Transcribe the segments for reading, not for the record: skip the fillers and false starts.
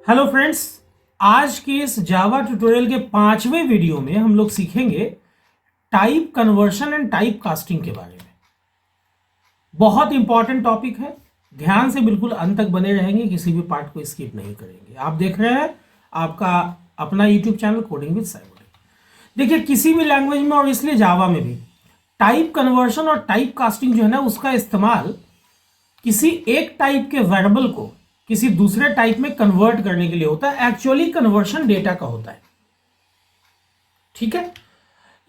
Hello friends, आज के इस जावा ट्यूटोरियल के 5वें वीडियो में हम लोग सीखेंगे type conversion and type casting के बारे में। बहुत इंपॉर्टेंट टॉपिक है, ध्यान से बिल्कुल अंत तक बने रहेंगे, किसी भी पार्ट को स्किप नहीं करेंगे। आप देख रहे हैं आपका अपना YouTube channel coding with Cybotech. देखिए, किसी भी लैंग्वेज में और इसलिए जावा में भी टाइप कन्वर्शन और टाइप कास्टिंग जो है ना, उसका इस्तेमाल किसी एक टाइप के वेरिएबल को किसी दूसरे टाइप में कन्वर्ट करने के लिए होता है। एक्चुअली कन्वर्शन डेटा का होता है, ठीक है।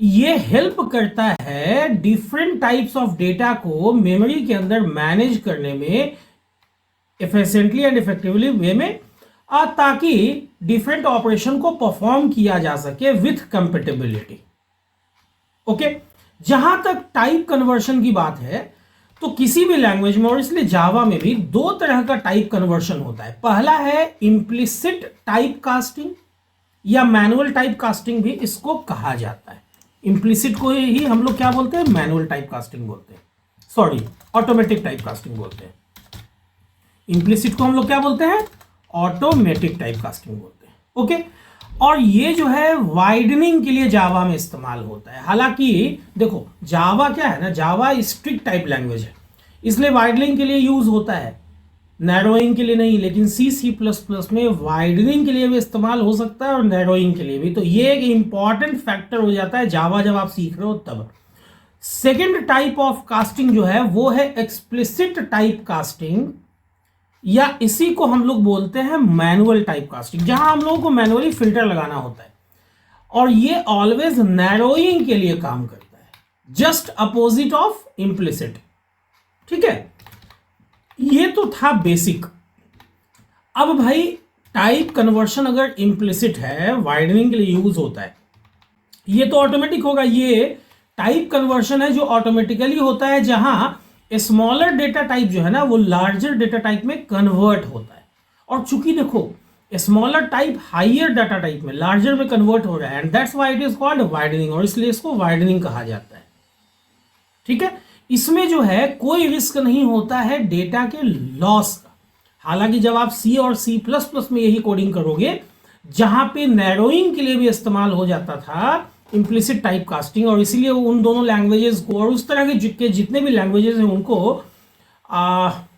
ये हेल्प करता है डिफरेंट टाइप्स ऑफ डेटा को मेमोरी के अंदर मैनेज करने में एफिशिएंटली एंड इफेक्टिवली वे में, ताकि डिफरेंट ऑपरेशन को परफॉर्म किया जा सके विथ कंपेटेबिलिटी। ओके, जहां तक टाइप कन्वर्शन की बात है तो किसी भी लैंग्वेज में और इसलिए जावा में भी दो तरह का टाइप कन्वर्शन होता है। पहला है इंप्लिसिट टाइप कास्टिंग या मैनुअल टाइप कास्टिंग भी इसको कहा जाता है। इंप्लिसिट को ही हम लोग क्या बोलते हैं, मैनुअल टाइप कास्टिंग बोलते हैं, सॉरी ऑटोमेटिक टाइप कास्टिंग बोलते हैं। इंप्लिसिट को हम लोग क्या बोलते हैं, ऑटोमेटिक टाइप कास्टिंग बोलते हैं। ओके, और ये जो है वाइडनिंग के लिए जावा में इस्तेमाल होता है। हालांकि देखो, जावा क्या है ना, जावा स्ट्रिक्ट टाइप लैंग्वेज है, इसलिए वाइडनिंग के लिए यूज होता है, नैरोइंग के लिए नहीं। लेकिन सी प्लस प्लस में वाइडनिंग के लिए भी इस्तेमाल हो सकता है और नैरोइंग के लिए भी। तो ये एक इंपॉर्टेंट फैक्टर हो जाता है जावा जब आप सीख रहे हो तब। सेकेंड टाइप ऑफ कास्टिंग जो है वो है एक्सप्लिसिट टाइप कास्टिंग, या इसी को हम लोग बोलते हैं मैनुअल टाइप कास्टिंग, जहां हम लोगों को मैनुअली फिल्टर लगाना होता है। और ये ऑलवेज नैरोइंग के लिए काम करता है, जस्ट अपोजिट ऑफ इंप्लिसिट, ठीक है। ये तो था बेसिक। अब भाई, टाइप कन्वर्शन अगर इंप्लिसिट है, वाइडनिंग के लिए यूज होता है, ये तो ऑटोमेटिक होगा। ये टाइप कन्वर्शन है जो ऑटोमेटिकली होता है, जहां स्मॉलर डेटा टाइप जो है ना वो लार्जर डेटा टाइप में कन्वर्ट होता है। और चूंकि देखो, smaller type higher data type में लार्जर में कन्वर्ट हो रहा है, and that's why it is called widening, और इसलिए इसको वाइडनिंग कहा जाता है, ठीक है। इसमें जो है कोई रिस्क नहीं होता है डेटा के लॉस का। हालांकि जब आप सी और सी प्लस प्लस में यही कोडिंग करोगे, जहां पे नैरोइंग के लिए भी इस्तेमाल हो जाता था इंप्लिसिट टाइप कास्टिंग, और इसीलिए उन दोनों लैंग्वेजेस को और उस तरह के जितने भी लैंग्वेजेस हैं उनको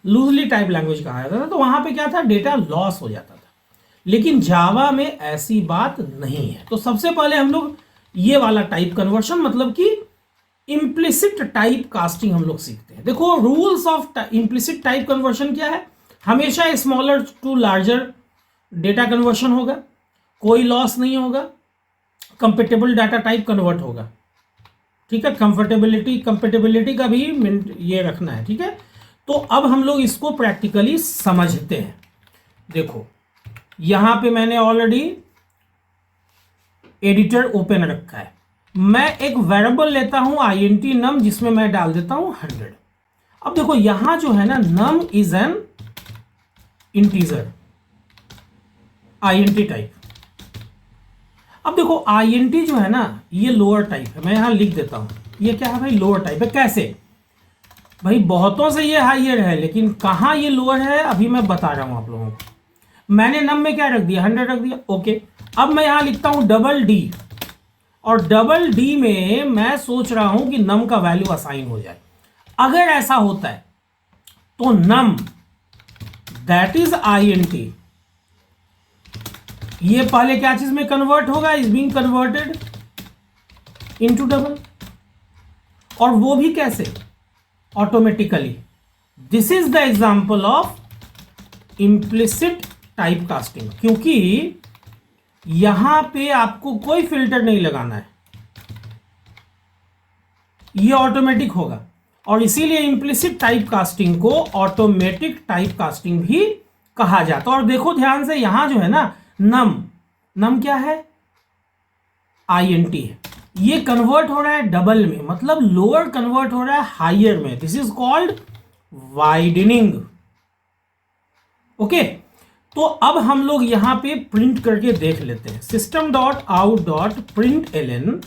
लूजली टाइप लैंग्वेज कहा जाता था। तो वहां पे क्या था, डेटा लॉस हो जाता था। लेकिन जावा में ऐसी बात नहीं है। तो सबसे पहले हम लोग ये वाला टाइप कन्वर्शन, मतलब कि इंप्लिसिट टाइप कास्टिंग हम लोग सीखते हैं। देखो, rules of implicit type conversion क्या है, हमेशा smaller to larger data conversion होगा, कोई लॉस नहीं होगा, कंपेटेबल डाटा टाइप कन्वर्ट होगा, ठीक है। कंपेटेबिलिटी का भी ये रखना है, ठीक है। तो अब हम लोग इसको प्रैक्टिकली समझते हैं। देखो, यहां पे मैंने ऑलरेडी एडिटर ओपन रखा है। मैं एक वेरिएबल लेता हूं int num, जिसमें मैं डाल देता हूं 100। अब देखो, यहां जो है ना, num is an integer int type. अब देखो, int जो है ना, ये लोअर टाइप है। मैं यहां लिख देता हूं, ये क्या है भाई, लोअर टाइप है। कैसे भाई, बहुतों से ये हाइयर है, लेकिन कहां ये लोअर है अभी मैं बता रहा हूं आप लोगों को। मैंने नम में क्या रख दिया, 100 रख दिया। ओके, अब मैं यहां लिखता हूं डबल डी, और डबल डी में मैं सोच रहा हूं कि नम का वैल्यू असाइन हो जाए। अगर ऐसा होता है तो नम दैट इज int, ये पहले क्या चीज में कन्वर्ट होगा, is being converted into double. और वो भी कैसे, automatically. This is the example of implicit type casting, क्योंकि यहां पे आपको कोई फिल्टर नहीं लगाना है, ये ऑटोमेटिक होगा। और इसीलिए इंप्लिसिट टाइप कास्टिंग को ऑटोमेटिक टाइप कास्टिंग भी कहा जाता है। और देखो ध्यान से, यहां जो है ना, नम क्या है, int है, ये कन्वर्ट हो रहा है डबल में, मतलब लोअर कन्वर्ट हो रहा है हाइयर में। This is called widening. Okay, तो अब हम लोग यहां पे प्रिंट करके देख लेते हैं। system.out.println,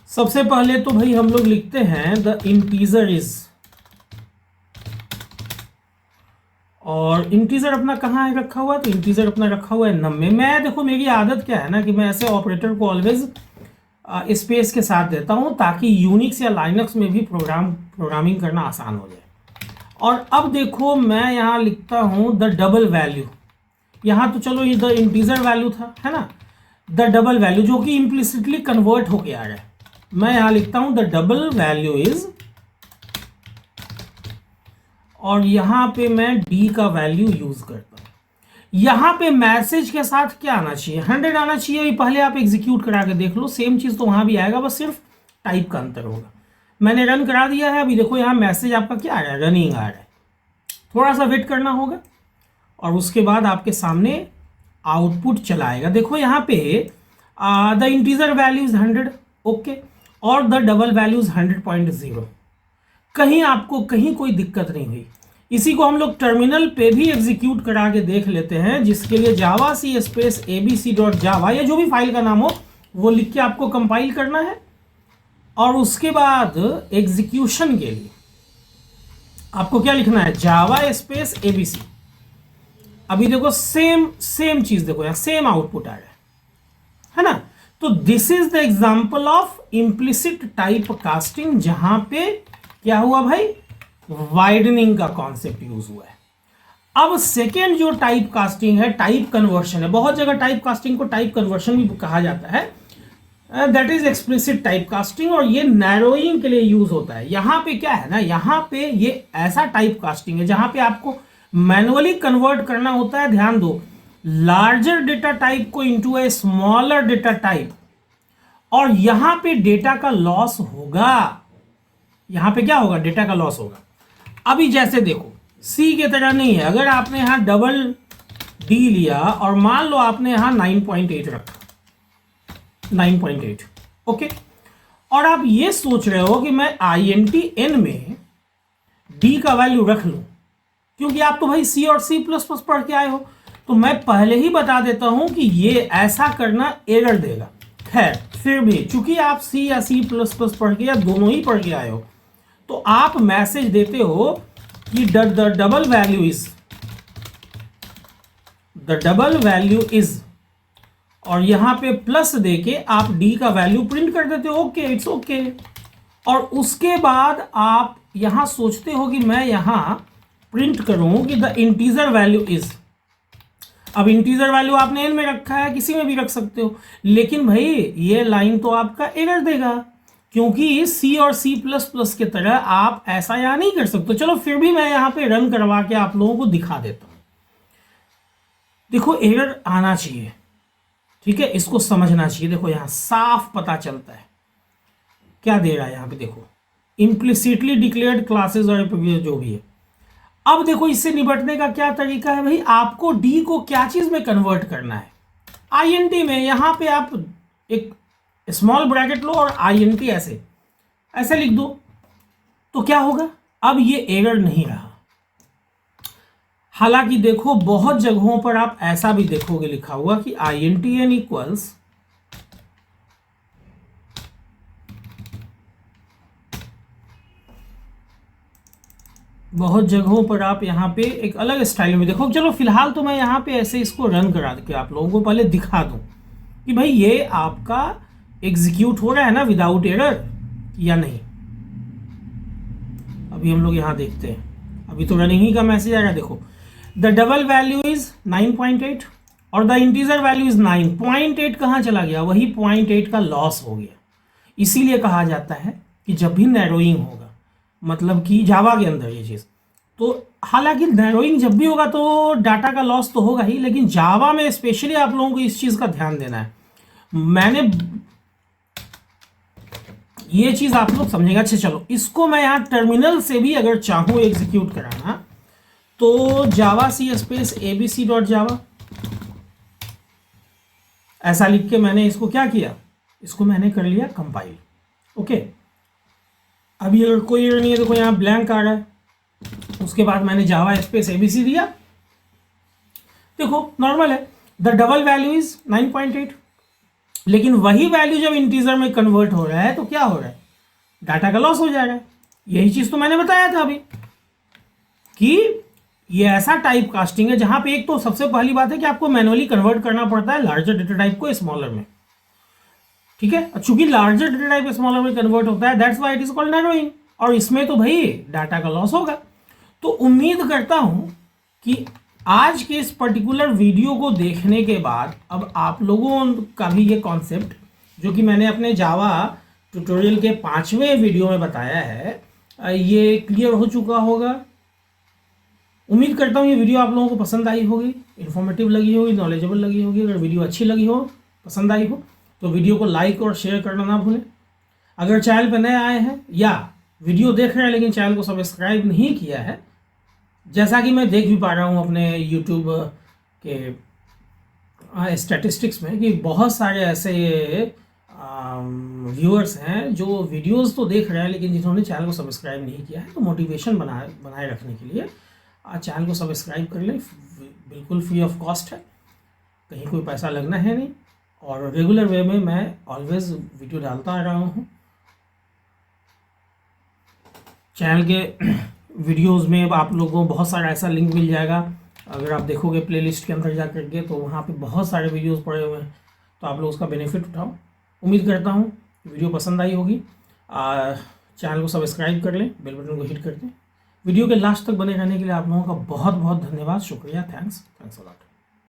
सबसे पहले तो भाई हम लोग लिखते हैं द इंटीजर इज, और इंटीजर अपना कहाँ है रखा हुआ है, तो इंटीजर अपना रखा हुआ है नम में। मैं देखो मेरी आदत क्या है ना कि मैं ऐसे ऑपरेटर को ऑलवेज स्पेस के साथ देता हूँ ताकि यूनिक्स या लाइनक्स में भी प्रोग्रामिंग करना आसान हो जाए। और अब देखो मैं यहाँ लिखता हूँ द डबल वैल्यू। यहाँ तो चलो ये द इंटीजर वैल्यू था, है ना, द डबल वैल्यू जो कि इम्प्लिसिटली कन्वर्ट हो गया है। मैं यहाँ लिखता हूँ द डबल वैल्यू इज, और यहाँ पे मैं डी का वैल्यू यूज करता हूँ। यहाँ पे मैसेज के साथ क्या आना चाहिए, 100 आना चाहिए। पहले आप एग्जीक्यूट करा के देख लो, सेम चीज तो वहां भी आएगा, बस सिर्फ टाइप का अंतर होगा। मैंने रन करा दिया है, अभी देखो यहाँ मैसेज आपका क्या आ रहा है, रनिंग आ रहा है। थोड़ा सा वेट करना होगा और उसके बाद आपके सामने आउटपुट चला आएगा। देखो यहाँ पे the integer value is 100, okay, और द डबल वैल्यू इज 100.0। कहीं आपको कहीं कोई दिक्कत नहीं हुई। इसी को हम लोग टर्मिनल पे भी एग्जीक्यूट करा के देख लेते हैं, जिसके लिए जावा सी स्पेस abc.java या जो भी फाइल का नाम हो वो लिख के आपको कंपाइल करना है। और उसके बाद एग्जीक्यूशन के लिए आपको क्या लिखना है, जावा स्पेस abc। अभी देखो सेम चीज, देखो यहाँ सेम आउटपुट आ रहा है ना। तो this is the example of implicit type casting, जहां पे क्या हुआ भाई, वाइडनिंग का कॉन्सेप्ट यूज हुआ है। अब सेकेंड जो टाइप कास्टिंग है, टाइप कन्वर्शन है। बहुत जगह टाइप कास्टिंग को टाइप कन्वर्शन भी कहा जाता है, that is explicit type casting, और ये नैरोइंग के लिए यूज होता है। यहां पे क्या है ना, यहां पे ये ऐसा टाइप कास्टिंग है जहां पे आपको मैनुअली कन्वर्ट करना होता है। ध्यान दो, लार्जर डेटा टाइप को into a smaller data type, और यहां पे डेटा का लॉस होगा। यहां पे क्या होगा, डेटा का लॉस होगा। अभी जैसे देखो सी की तरह नहीं है। अगर आपने यहां डबल डी लिया और मान लो आपने यहां 9.8 रखा, 9.8, ओके, और आप ये सोच रहे हो कि मैं INT में डी का वैल्यू रख लूं, क्योंकि आप तो भाई सी और C++ पढ़ के आए हो। तो मैं पहले ही बता देता हूं कि ये ऐसा करना एरर देगा। खैर फिर भी चूंकि आप C या C++ पढ़ के या दोनों ही पढ़ के आए हो, तो आप मैसेज देते हो कि द डबल वैल्यू इज, और यहां पे प्लस देके आप डी का वैल्यू प्रिंट कर देते हो, ओके, इट्स ओके। और उसके बाद आप यहां सोचते हो कि मैं यहां प्रिंट करूं कि द इंटीजर वैल्यू इज। अब इंटीजर वैल्यू आपने एन में रखा है, किसी में भी रख सकते हो, लेकिन भाई ये लाइन तो आपका एरर देगा, क्योंकि सी और C++ की तरह आप ऐसा यहां नहीं कर सकते। चलो फिर भी मैं यहां पे रन करवा के आप लोगों को दिखा देता हूं। देखो एरर आना चाहिए, ठीक है, इसको समझना चाहिए। देखो यहां साफ पता चलता है क्या दे रहा है। यहां पे देखो इम्प्लिसिटली डिक्लेयर्ड क्लासेस और जो भी है। अब देखो इससे निपटने का क्या तरीका है भाई, आपको डी को क्या चीज में कन्वर्ट करना है, INT में। यहां पे आप एक स्मॉल ब्रैकेट लो और INT ऐसे लिख दो, तो क्या होगा, अब ये एरर नहीं रहा। हालांकि देखो बहुत जगहों पर आप ऐसा भी देखोगे लिखा हुआ कि INTN इक्वल्स बहुत जगहों पर आप यहाँ पे एक अलग स्टाइल में देखो। चलो फिलहाल तो मैं यहाँ पे ऐसे इसको रन करा के आप लोगों को पहले दिखा दूं कि भाई ये आपका एग्जीक्यूट हो रहा है ना विदाउट एरर या नहीं। अभी हम लोग यहाँ देखते हैं, अभी तो रनिंग ही का मैसेज आएगा। देखो द डबल वैल्यू इज 9.8 और द इंटीजर वैल्यू इज 9। 0.8 कहाँ चला गया, वही 0.8 का लॉस हो गया। इसीलिए कहा जाता है कि जब भी नैरोइंग होगा, मतलब कि जावा के अंदर ये चीज, तो हालांकि नैरोइंग जब भी होगा तो डाटा का लॉस तो होगा ही, लेकिन जावा में स्पेशली आप लोगों को इस चीज का ध्यान देना है। मैंने ये चीज आप लोग समझेंगे। अच्छा चलो इसको मैं यहां टर्मिनल से भी अगर चाहूं एग्जीक्यूट कराना, तो जावा सी स्पेस abc.java ऐसा लिख के मैंने इसको क्या किया, इसको मैंने कर लिया कंपाइल, ओके। अभी अगर कोई एरर नहीं है, देखो यहाँ ब्लैंक आ रहा है, उसके बाद मैंने जावा स्पेस abc दिया, देखो नॉर्मल है। द डबल वैल्यू इज 9.8, लेकिन वही वैल्यू जब इंटीजर में कन्वर्ट हो रहा है तो क्या हो रहा है, डाटा का लॉस हो जा रहा है। यही चीज तो मैंने बताया था अभी कि ये ऐसा टाइप कास्टिंग है जहां पे एक तो सबसे पहली बात है कि आपको मैनुअली कन्वर्ट करना पड़ता है लार्जर डेटा टाइप को स्मॉलर में, ठीक है। चूंकि लार्जर डेटा टाइप स्मॉलर में कन्वर्ट होता है, that's why it is called narrowing, और इसमें तो भाई डाटा का लॉस होगा। तो उम्मीद करता हूं कि आज के इस पर्टिकुलर वीडियो को देखने के बाद अब आप लोगों का भी ये कॉन्सेप्ट जो कि मैंने अपने जावा ट्यूटोरियल के 5वें वीडियो में बताया है, ये क्लियर हो चुका होगा। उम्मीद करता हूँ ये वीडियो आप लोगों को पसंद आई होगी, इन्फॉर्मेटिव लगी होगी, नॉलेजेबल लगी होगी। अगर वीडियो अच्छी लगी हो, पसंद आई हो, तो वीडियो को लाइक और शेयर करना ना भूलें। अगर चैनल पर नए आए हैं या वीडियो देख रहे हैं लेकिन चैनल को सब्सक्राइब नहीं किया है, जैसा कि मैं देख भी पा रहा हूँ अपने यूट्यूब के स्टैटिस्टिक्स में कि बहुत सारे ऐसे व्यूअर्स हैं जो वीडियोस तो देख रहे हैं लेकिन जिन्होंने चैनल को सब्सक्राइब नहीं किया है। तो मोटिवेशन बनाए रखने के लिए चैनल को सब्सक्राइब कर लें, बिल्कुल फ्री ऑफ कॉस्ट है, कहीं कोई पैसा लगना है नहीं, और रेगुलर वे में मैं ऑलवेज वीडियो डालता आ रहा हूँ। चैनल के वीडियोस में आप लोगों को बहुत सारा ऐसा लिंक मिल जाएगा, अगर आप देखोगे प्लेलिस्ट के अंदर जा करके तो वहाँ पे बहुत सारे वीडियोस पड़े हुए हैं, तो आप लोग उसका बेनिफिट उठाओ। उम्मीद करता हूँ वीडियो पसंद आई होगी। चैनल को सब्सक्राइब कर लें, बेल बटन को हिट कर दें। वीडियो के लास्ट तक बने रहने के लिए आप लोगों का बहुत बहुत धन्यवाद, शुक्रिया, थैंक्स अ लॉट।